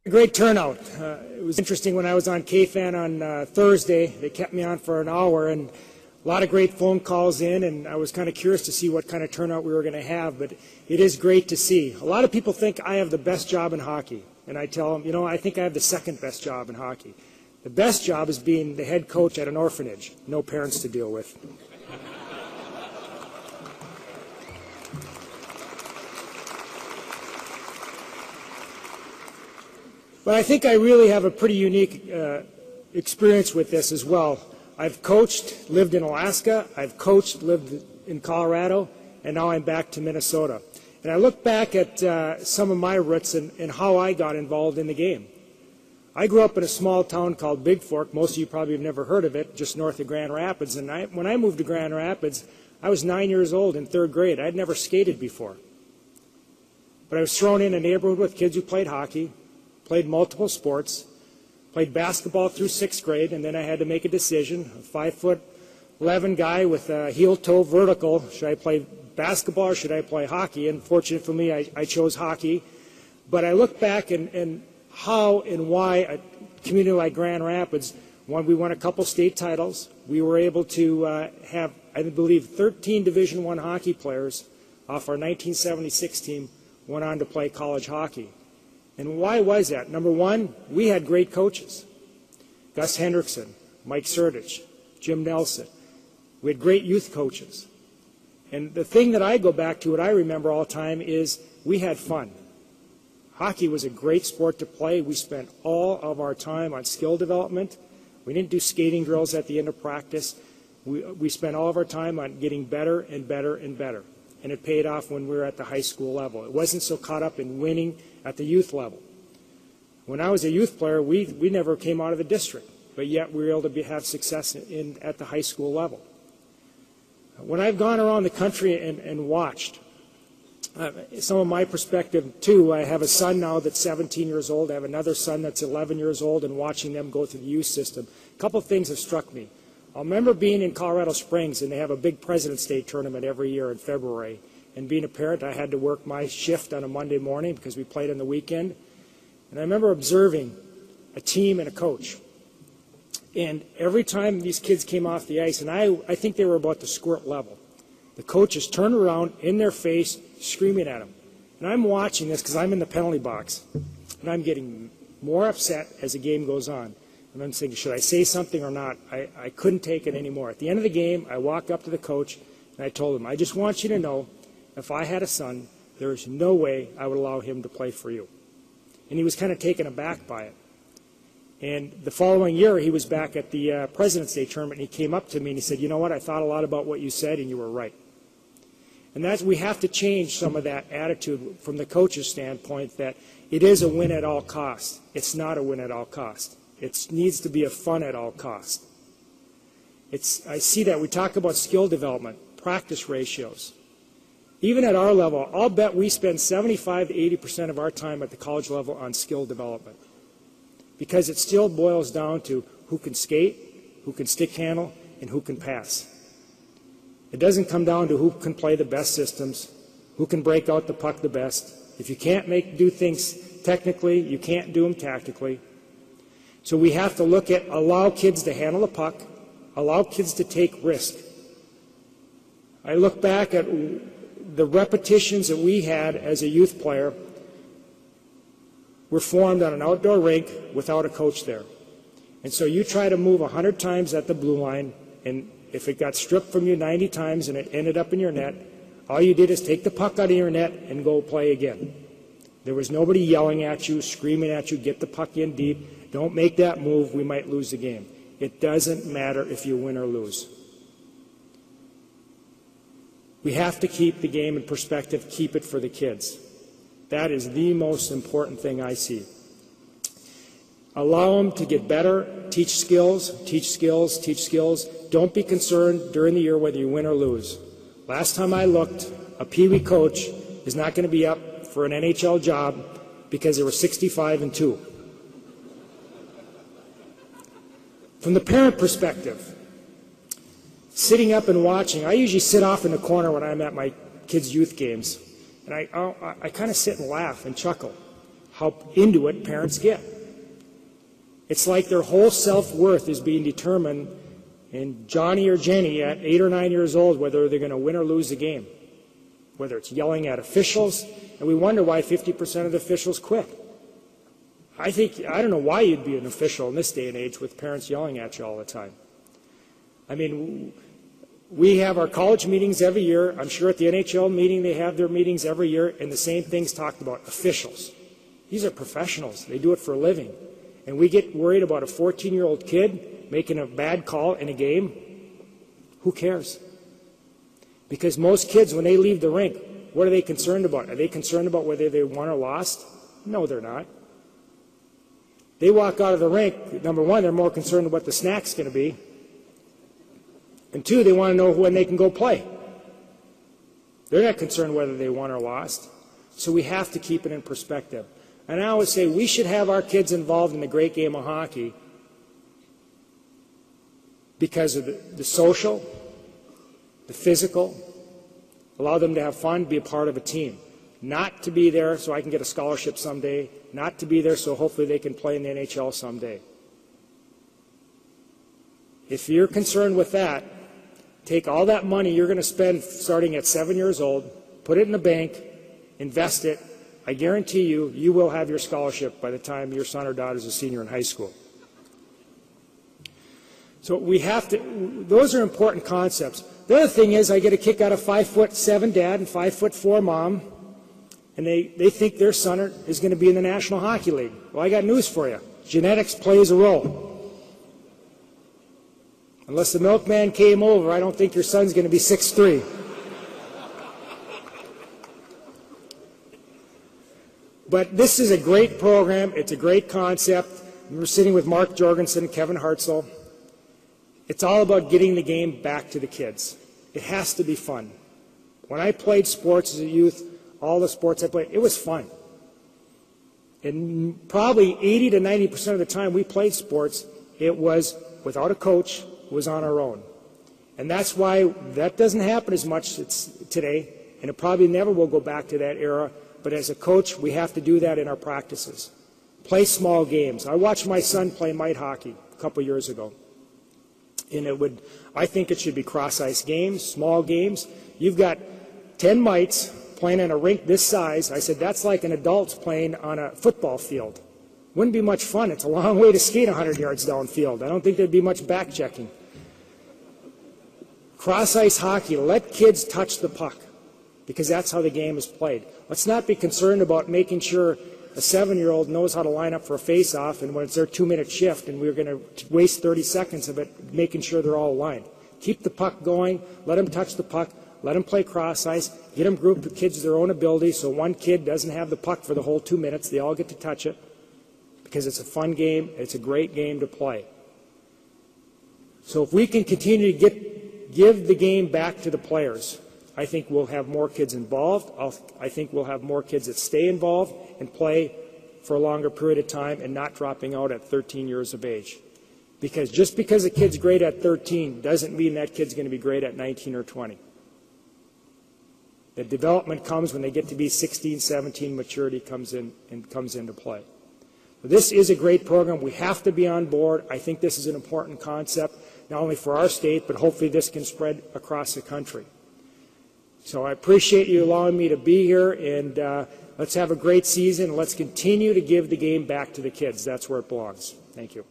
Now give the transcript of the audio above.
Great turnout. It was interesting when I was on KFAN on Thursday. They kept me on for an hour, and a lot of great phone calls in, and I was kind of curious to see what kind of turnout we were going to have, but it is great to see. A lot of people think I have the best job in hockey, and I tell them, you know, I think I have the second best job in hockey. The best job is being the head coach at an orphanage. No parents to deal with. But I think I really have a pretty unique experience with this as well. I've coached, lived in Alaska, I've coached, lived in Colorado, and now I'm back to Minnesota. And I look back at some of my roots and how I got involved in the game. I grew up in a small town called Big Fork. Most of you probably have never heard of it, just north of Grand Rapids. And when I moved to Grand Rapids, I was 9 years old in third grade. I'd never skated before. But I was thrown in a neighborhood with kids who played hockey, played multiple sports, played basketball through sixth grade, and then I had to make a decision. A 5'11" guy with a heel-toe vertical, should I play basketball or should I play hockey? And fortunate for me, I chose hockey. But I look back and how and why a community like Grand Rapids, we won a couple state titles. We were able to have, I believe, 13 Division I hockey players off our 1976 team went on to play college hockey. And why was that? Number one, we had great coaches. Gus Hendrickson, Mike Surdich, Jim Nelson. We had great youth coaches. And the thing that I go back to, what I remember all the time, is we had fun. Hockey was a great sport to play. We spent all of our time on skill development. We didn't do skating drills at the end of practice. We spent all of our time on getting better and better and better. And it paid off when we were at the high school level. It wasn't so caught up in winning at the youth level. When I was a youth player, we never came out of the district, but yet we were able to have success at the high school level. When I've gone around the country and watched, some of my perspective too, I have a son now that's 17 years old, I have another son that's 11 years old, and watching them go through the youth system, a couple of things have struck me. I remember being in Colorado Springs, and they have a big President's Day tournament every year in February. And being a parent, I had to work my shift on a Monday morning because we played on the weekend. And I remember observing a team and a coach. And every time these kids came off the ice, and I think they were about the squirt level, the coaches turned around in their face, screaming at them. And I'm watching this because I'm in the penalty box. And I'm getting more upset as the game goes on. And I'm thinking, should I say something or not? I couldn't take it anymore. At the end of the game, I walked up to the coach, and I told him, I just want you to know, if I had a son, there is no way I would allow him to play for you. And he was kind of taken aback by it. And the following year, he was back at the President's Day tournament, and he came up to me and he said, you know what, I thought a lot about what you said, and you were right. And that's, we have to change some of that attitude from the coach's standpoint that it is a win at all costs. It's not a win at all costs. It needs to be a fun at all costs. I see that. We talk about skill development, practice ratios. Even at our level, I'll bet we spend 75 to 80% of our time at the college level on skill development. Because it still boils down to who can skate, who can stick handle, and who can pass. It doesn't come down to who can play the best systems, who can break out the puck the best. If you can't do things technically, you can't do them tactically. So we have to look at allow kids to handle the puck, allow kids to take risk. I look back at the repetitions that we had as a youth player were formed on an outdoor rink without a coach there. And so you try to move 100 times at the blue line, and if it got stripped from you 90 times and it ended up in your net, all you did is take the puck out of your net and go play again. There was nobody yelling at you, screaming at you, get the puck in deep, don't make that move, we might lose the game. It doesn't matter if you win or lose. We have to keep the game in perspective, keep it for the kids. That is the most important thing I see. Allow them to get better, teach skills, teach skills, teach skills. Don't be concerned during the year whether you win or lose. Last time I looked, a Pee Wee coach is not going to be up for an NHL job because they were 65-2. From the parent perspective, sitting up and watching, I usually sit off in the corner when I'm at my kids' youth games, and I kind of sit and laugh and chuckle. how into it parents get. It's like their whole self-worth is being determined in Johnny or Jenny at 8 or 9 years old, whether they're going to win or lose the game, whether it's yelling at officials, and we wonder why 50% of the officials quit. I don't know why you'd be an official in this day and age with parents yelling at you all the time. I mean, we have our college meetings every year. I'm sure at the NHL meeting they have their meetings every year, and the same thing's talked about. Officials. These are professionals. They do it for a living. And we get worried about a 14-year-old kid making a bad call in a game. Who cares? Because most kids, when they leave the rink, what are they concerned about? Are they concerned about whether they won or lost? No, they're not. They walk out of the rink, number one, they're more concerned about what the snack's going to be. And two, they want to know when they can go play. They're not concerned whether they won or lost. So we have to keep it in perspective. And I always say we should have our kids involved in the great game of hockey because of the social, the physical, allow them to have fun, be a part of a team. Not to be there so I can get a scholarship someday, not to be there so hopefully they can play in the NHL someday. If you're concerned with that, take all that money you're going to spend starting at 7 years old, put it in the bank, invest it. I guarantee you, you will have your scholarship by the time your son or daughter is a senior in high school. So we have to, those are important concepts. The other thing is I get a kick out of 5'7" dad and 5'4" mom, and they think their son is going to be in the National Hockey League. Well, I got news for you. Genetics plays a role. Unless the milkman came over, I don't think your son's going to be 6'3". But this is a great program. It's a great concept. We're sitting with Mark Jorgensen, Kevin Hartzell. It's all about getting the game back to the kids. It has to be fun. When I played sports as a youth, all the sports I played, it was fun. And probably 80 to 90% of the time we played sports, it was without a coach, it was on our own. And that's why that doesn't happen as much today, and it probably never will go back to that era. But as a coach, we have to do that in our practices. Play small games. I watched my son play mite hockey a couple years ago. And I think it should be cross-ice games, small games. You've got 10 mites playing in a rink this size. I said, that's like an adult playing on a football field. Wouldn't be much fun. It's a long way to skate 100 yards downfield. I don't think there'd be much back checking. Cross-ice hockey, let kids touch the puck, because that's how the game is played. Let's not be concerned about making sure a 7-year-old knows how to line up for a face-off, and when it's their 2-minute shift, and we're going to waste 30 seconds of it making sure they're all aligned. Keep the puck going, let them touch the puck, let them play cross-ice, get them grouped with kids of their own ability so one kid doesn't have the puck for the whole 2 minutes. They all get to touch it because it's a fun game. It's a great game to play. So if we can continue to give the game back to the players, I think we'll have more kids involved. I think we'll have more kids that stay involved and play for a longer period of time and not dropping out at 13 years of age. Because just because a kid's great at 13 doesn't mean that kid's going to be great at 19 or 20. The development comes when they get to be 16, 17, maturity comes into play. But this is a great program. We have to be on board. I think this is an important concept, not only for our state, but hopefully this can spread across the country. So I appreciate you allowing me to be here, and let's have a great season. Let's continue to give the game back to the kids. That's where it belongs. Thank you.